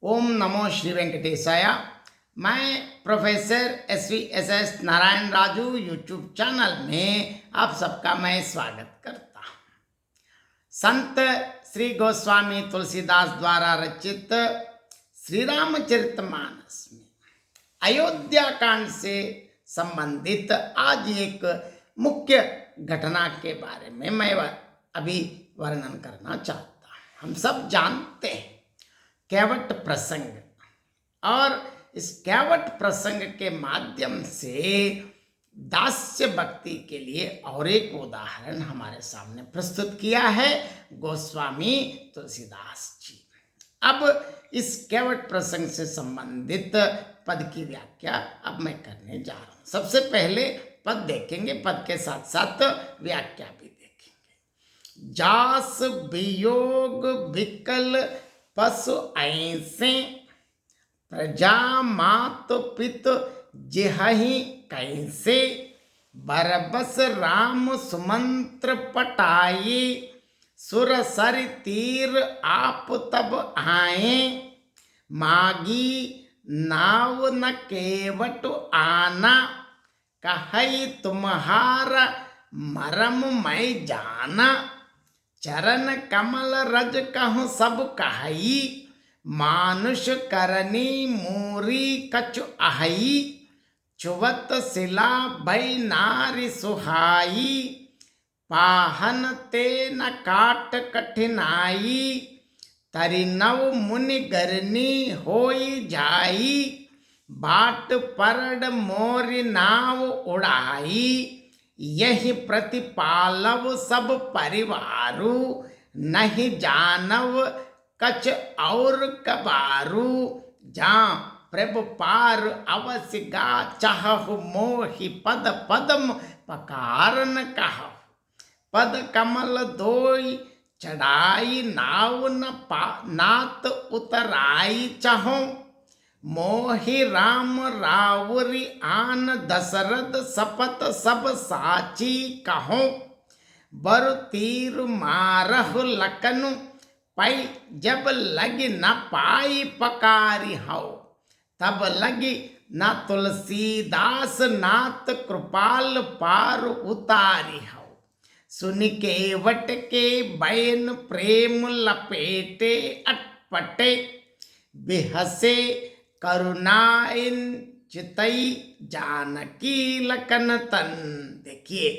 ओम नमो श्री वेंकटेशाय। मैं professor SVSS Narayan Raju YouTube channel में आप सबका मैं स्वागत करता हूँ। संत श्री गोस्वामी तुलसीदास द्वारा रचित श्री रामचरितमानस में अयोध्या कांड से संबंधित आज एक मुख्य घटना के बारे में मैं अभी वर्णन करना चाहता हूँ। हम सब जानते हैं कैवट प्रसंग, और इस कैवट प्रसंग के माध्यम से दास्य भक्ति के लिए और एक उदाहरण हमारे सामने प्रस्तुत किया है गोस्वामी तुलसीदास जी। अब इस कैवट प्रसंग से संबंधित पद की व्याख्या अब मैं करने जा रहा हूँ। सबसे पहले पद देखेंगे, पद के साथ साथ व्याख्या भी देखेंगे। जास वियोग विकल पशु ऐसे, प्रजा मात पित जेहि कैसे, बरबस राम सुमंत्र पटाए, सुर सर तीर आप तब आए, मागी नाव न केवट आना, कहई तुम्हारा मरम मैं जाना, चरण कमल रज कहूँ सब कहई, मानुष करनी मूरी कछु अहई, चुवत शिला भई नारी सुहाई, पाहन ते न काट कठिनाई, तरि नव मुनि गरनी होई जाई, बाट परड मोरी नाव उड़ाई, यही प्रतिपालव सब परिवारु, नहीं जानव कछ और कबारू, जहाँ प्रभु पार अवश्य गा चाहु, मोहि पद पदम पकारन कहु, पद कमल दोई चढ़ाई, नाव न नात उतराई चाहूं, मोहि राम रावरी आन दशरथ सपत सब साची कहो, बर तीर मारहु लखनु पई, जब लगी न पाई पकारी हो, तब लगी न तुलसीदास नाथ कृपाल पार उतारी हो, सुन केवट के बैन प्रेम लपेटे अटपटे, बिहसे करुणाइन चितई जानकी लखन तन। देखिए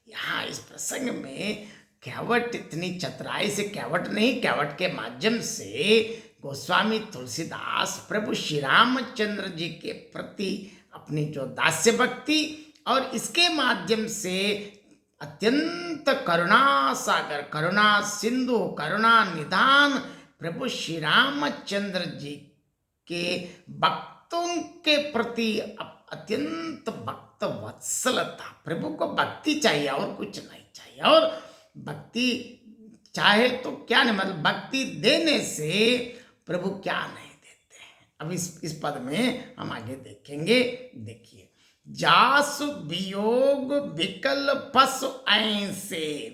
यहाँ इस प्रसंग में कैवट इतनी चतुराई से, कैवट नहीं कैवट के माध्यम से गोस्वामी तुलसीदास प्रभु श्री रामचंद्र जी के प्रति अपनी जो दास्य भक्ति और इसके माध्यम से अत्यंत करुणा सागर, करुणा सिंधु, करुणा निधान प्रभु श्री रामचंद्र जी के भक्तों के प्रति अत्यंत भक्त वत्सलता। प्रभु को भक्ति चाहिए और कुछ नहीं चाहिए, और भक्ति चाहे तो क्या नहीं, मतलब भक्ति देने से प्रभु क्या नहीं देते हैं। अब इस पद में हम आगे देखेंगे। देखिए, जासु वियोग विकल पशु ऐसे,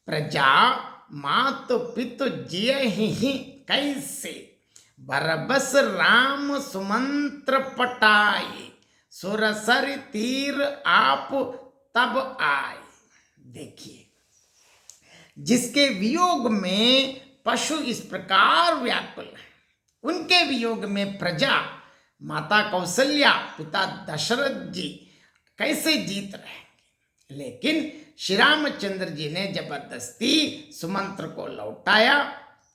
प्रजा मात पित जियहि कैसे, बरबस राम सुमंत्र पटाए, सुरसर तीर आप तब आए। देखिए, जिसके वियोग में पशु इस प्रकार व्याकुल है, उनके वियोग में प्रजा, माता कौशल्या, पिता दशरथ जी कैसे जीत रहेंगे। लेकिन श्री रामचंद्र जी ने जबरदस्ती सुमंत्र को लौटाया,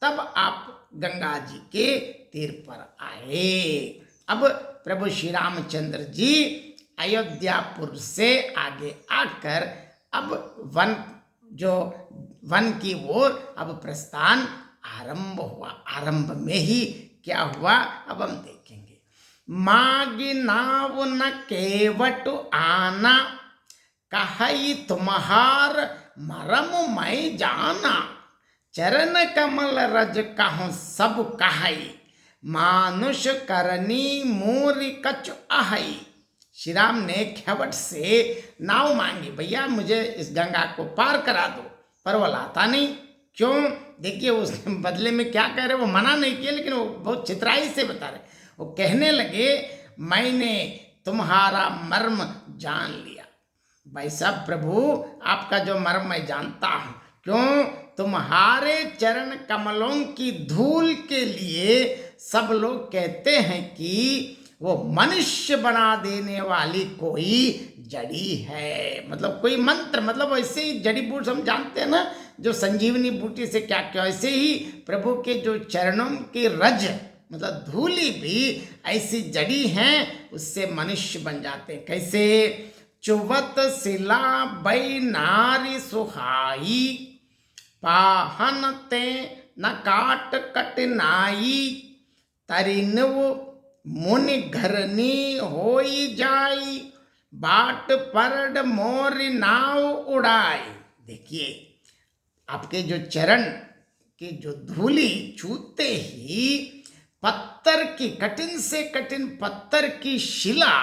तब आप गंगा जी के तीर पर आए। अब प्रभु श्री रामचंद्र जी अयोध्यापुर से आगे आकर अब वन की ओर अब प्रस्थान आरंभ हुआ। आरंभ में ही क्या हुआ अब हम देखेंगे। मागी नाव न केवट आना, कहई तुम्हार मरम मैं जाना, चरण कमल रज कहूँ सब कहई, मानुष करनी मूरी कछु अहई। श्री राम ने कैवट से नाव मांगी, भैया मुझे इस गंगा को पार करा दो, पर वो लाता नहीं। क्यों? देखिए उसके बदले में क्या कह रहे, वो मना नहीं किया लेकिन वो बहुत चितराई से बता रहे। वो कहने लगे मैंने तुम्हारा मर्म जान लिया। भाई साहब प्रभु आपका जो मर्म मैं जानता हूं। क्यों? तुम्हारे चरण कमलों की धूल के लिए सब लोग कहते हैं कि वो मनुष्य बना देने वाली कोई जड़ी है, मतलब कोई मंत्र, मतलब ऐसे ही जड़ी बूटी हम जानते हैं ना, जो संजीवनी बूटी से क्या क्या, ऐसे ही प्रभु के जो चरणों की रज मतलब धूली भी ऐसी जड़ी हैं, उससे मनुष्य बन जाते हैं। कैसे? चुवत सिला बई नारी सुहाई, पाहन ते न काट कटनाई, तरिनव मुनि घरनी होई जाई, बाट परड मोर नाव उड़ाई। देखिए आपके जो चरण के जो धूली छूते ही पत्थर की, कठिन से कठिन पत्थर की शिला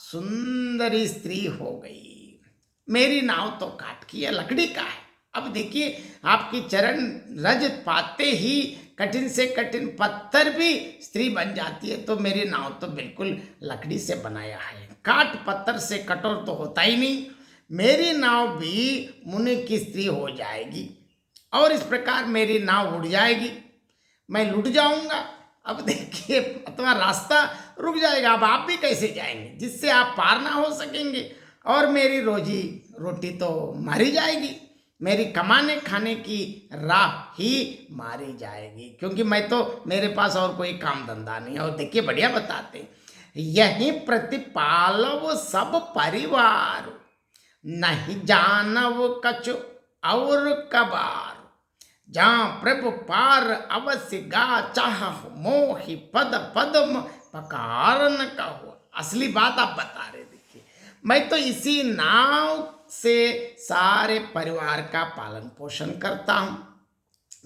सुंदरी स्त्री हो गई। मेरी नाव तो काठ की है, लकड़ी का है। अब देखिए आपकी चरण रज पाते ही कठिन से कठिन पत्थर भी स्त्री बन जाती है, तो मेरी नाव तो बिल्कुल लकड़ी से बनाया है, काठ पत्थर से कठोर तो होता ही नहीं। मेरी नाव भी मुनि की स्त्री हो जाएगी और इस प्रकार मेरी नाव उड़ जाएगी, मैं लुट जाऊंगा। अब देखिए अथवा रास्ता रुक जाएगा, अब आप भी कैसे जाएंगे जिससे आप पार ना हो सकेंगे, और मेरी रोजी रोटी तो मारी जाएगी, मेरी कमाने खाने की राह ही मारी जाएगी, क्योंकि मैं तो, मेरे पास और कोई काम धंधा नहीं है। और देखिए बढ़िया बताते, यही प्रतिपालव सब परिवार, नहीं जानव कछु और कबार, जहाँ प्रभु पार अवश्य गा चाह, मोहि पद पद्म पकार न कहो। असली बात आप बता रहे, देखिए मैं तो इसी नाव से सारे परिवार का पालन पोषण करता हूँ,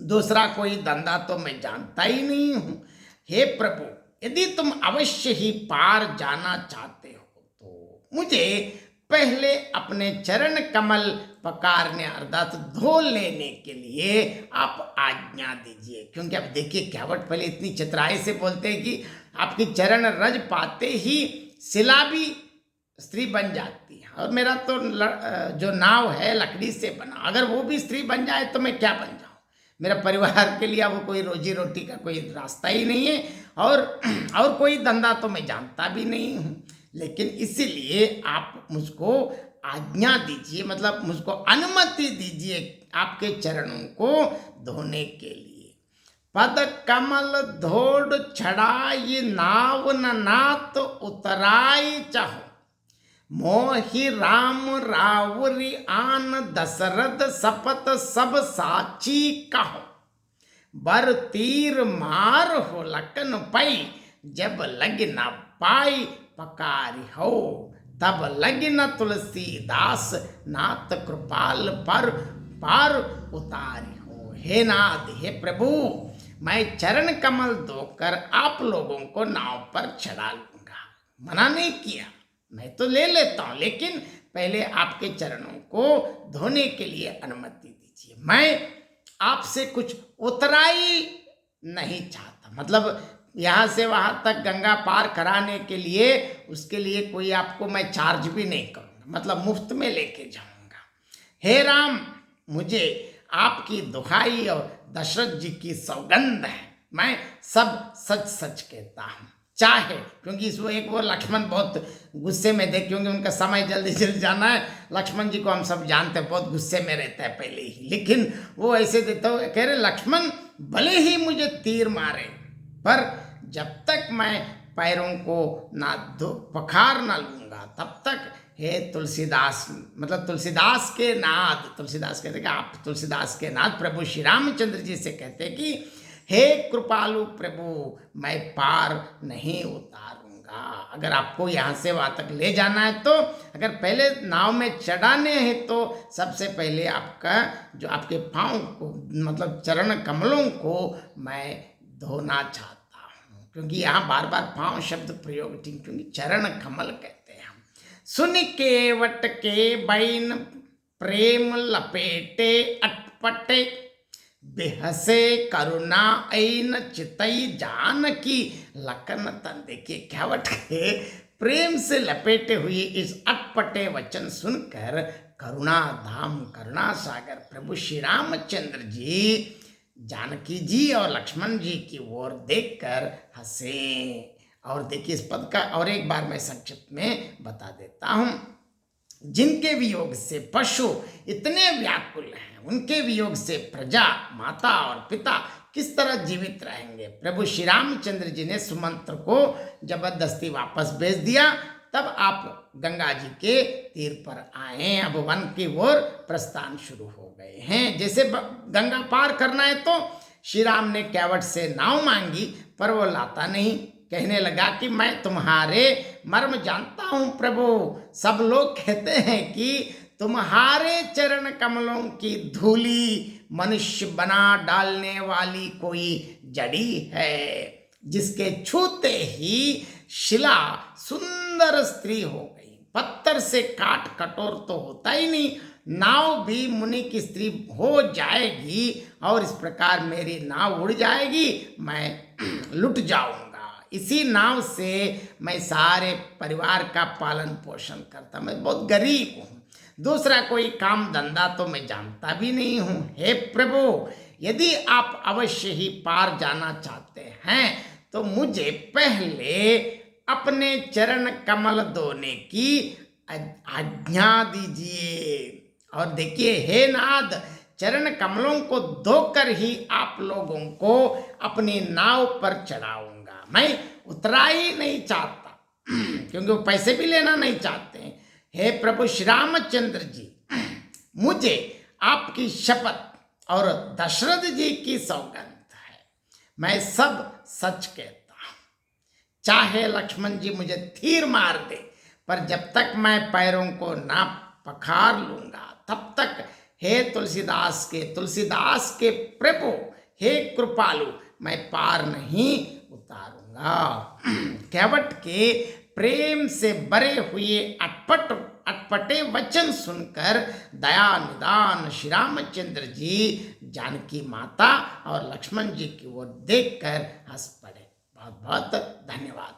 दूसरा कोई धंधा तो मैं जानता ही नहीं हूँ। हे प्रभु यदि तुम अवश्य ही पार जाना चाहते हो तो मुझे पहले अपने चरण कमल पकारने अर्थात धो लेने के लिए आप आज्ञा दीजिए। क्योंकि अब देखिए कहवट पहले इतनी चतुराई से बोलते हैं कि आपकी चरण रज पाते ही शिला भी स्त्री बन जाती है, और मेरा तो जो नाव है लकड़ी से बना, अगर वो भी स्त्री बन जाए तो मैं क्या बन जाऊं? मेरा परिवार के लिए अब कोई रोजी रोटी का कोई रास्ता ही नहीं है, और कोई धंधा तो मैं जानता भी नहीं हूँ। लेकिन इसीलिए आप मुझको आज्ञा दीजिए, मतलब मुझको अनुमति दीजिए आपके चरणों को धोने के लिए। पद कमल धोड़ छड़ाई, नाव न नात उतराई चाहो, मोहि राम रावरी आन, दशरथ सपत सब साची कहो, बर तीर मार हो लखन पई, जब लग न पाई पकारी हो, तब लग न तुलसीदास, नाथ कृपाल पर पार उतारी हो। हे नाथ, हे प्रभु, मैं चरण कमल धोकर आप लोगों को नाव पर चढ़ा लूंगा। मना नहीं किया, मैं तो ले लेता हूं, लेकिन पहले आपके चरणों को धोने के लिए अनुमति दीजिए। मैं आपसे कुछ उतराई नहीं चाहता, मतलब यहाँ से वहाँ तक गंगा पार कराने के लिए, उसके लिए कोई आपको मैं चार्ज भी नहीं करूँगा, मतलब मुफ्त में लेके जाऊँगा। हे राम, मुझे आपकी दुहाई और दशरथ जी की सौगंध है, मैं सब सच सच कहता हूँ। चाहे क्योंकि इसको एक वो लक्ष्मण बहुत गुस्से में थे, क्योंकि उनका समय जल्दी जल्दी जाना है। लक्ष्मण जी को हम सब जानते हैं, बहुत गुस्से में रहता है पहले ही, लेकिन वो ऐसे देते हो कह रहे लक्ष्मण भले ही मुझे तीर मारे, पर जब तक मैं पैरों को ना पखार ना लूंगा तब तक हे तुलसीदास, मतलब तुलसीदास के नाथ, तुलसीदास कहते कि आप तुलसीदास के नाथ प्रभु श्री रामचंद्र जी से कहते कि हे कृपालु प्रभु, मैं पार नहीं उतारूंगा। अगर आपको यहाँ से वहाँ तक ले जाना है तो, अगर पहले नाव में चढ़ाने हैं तो सबसे पहले आपका जो आपके पाँव को, मतलब चरण कमलों को मैं धोना चाहता हूँ, क्योंकि यहाँ बार बार पाँव शब्द प्रयोग, क्योंकि चरण कमल कहते हैं हम। सुन केवट के बैन प्रेम लपेटे अटपटे, बेहसे करुणा ऐन चितई जानकी लखन तन। देखिए कैवट के प्रेम से लपेटे हुए इस अटपटे वचन सुनकर करुणा धाम करुणा सागर प्रभु श्री रामचंद्र जी जानकी जी और लक्ष्मण जी की ओर देखकर हंसे। और देखिए इस पद का और एक बार मैं संक्षिप्त में बता देता हूं। जिनके वियोग से पशु इतने व्याकुल हैं, उनके वियोग से प्रजा माता और पिता किस तरह जीवित रहेंगे। प्रभु श्री रामचंद्र जी ने सुमंत्र को जबरदस्ती वापस भेज दिया। तब आप गंगा जी के तीर पर आए। अब वन की ओर प्रस्थान शुरू हो गए हैं। जैसे गंगा पार करना है तो श्री राम ने कैवट से नाव मांगी, पर वो लाता नहीं। कहने लगा कि मैं तुम्हारे मर्म जानता हूं प्रभु। सब लोग कहते हैं कि तुम्हारे चरण कमलों की धूली मनुष्य बना डालने वाली कोई जड़ी है, जिसके छूते ही शिला सुंदर स्त्री हो गई। पत्थर से काट कठोर तो होता ही नहीं, नाव भी मुनि की स्त्री हो जाएगी और इस प्रकार मेरी नाव उड़ जाएगी, मैं लुट जाऊंगा। इसी नाव से मैं सारे परिवार का पालन पोषण करता। मैं बहुत गरीब हूँ, दूसरा कोई काम धंधा तो मैं जानता भी नहीं हूँ। हे प्रभु, यदि आप अवश्य ही पार जाना चाहते हैं तो मुझे पहले अपने चरण कमल धोने की आज्ञा दीजिए। और देखिए हे नाथ, चरण कमलों को धोकर ही आप लोगों को अपनी नाव पर चढ़ाऊंगा। मैं उतरा ही नहीं चाहता क्योंकि वो पैसे भी लेना नहीं चाहते। हे प्रभु श्री रामचंद्र जी, मुझे आपकी शपथ और दशरथ जी की सौगंध है, मैं सब सच कहता हूं। चाहे लक्ष्मण जी मुझे तीर मार दे, पर जब तक मैं पैरों को ना पखार लूंगा तब तक हे तुलसीदास के प्रभु, हे कृपालु, मैं पार नहीं उतारूंगा। कैवट के प्रेम से भरे हुए अटपटे वचन सुनकर दया निदान श्री रामचंद्र जी जानकी माता और लक्ष्मण जी की ओर देखकर हंस पड़े। बहुत बहुत धन्यवाद।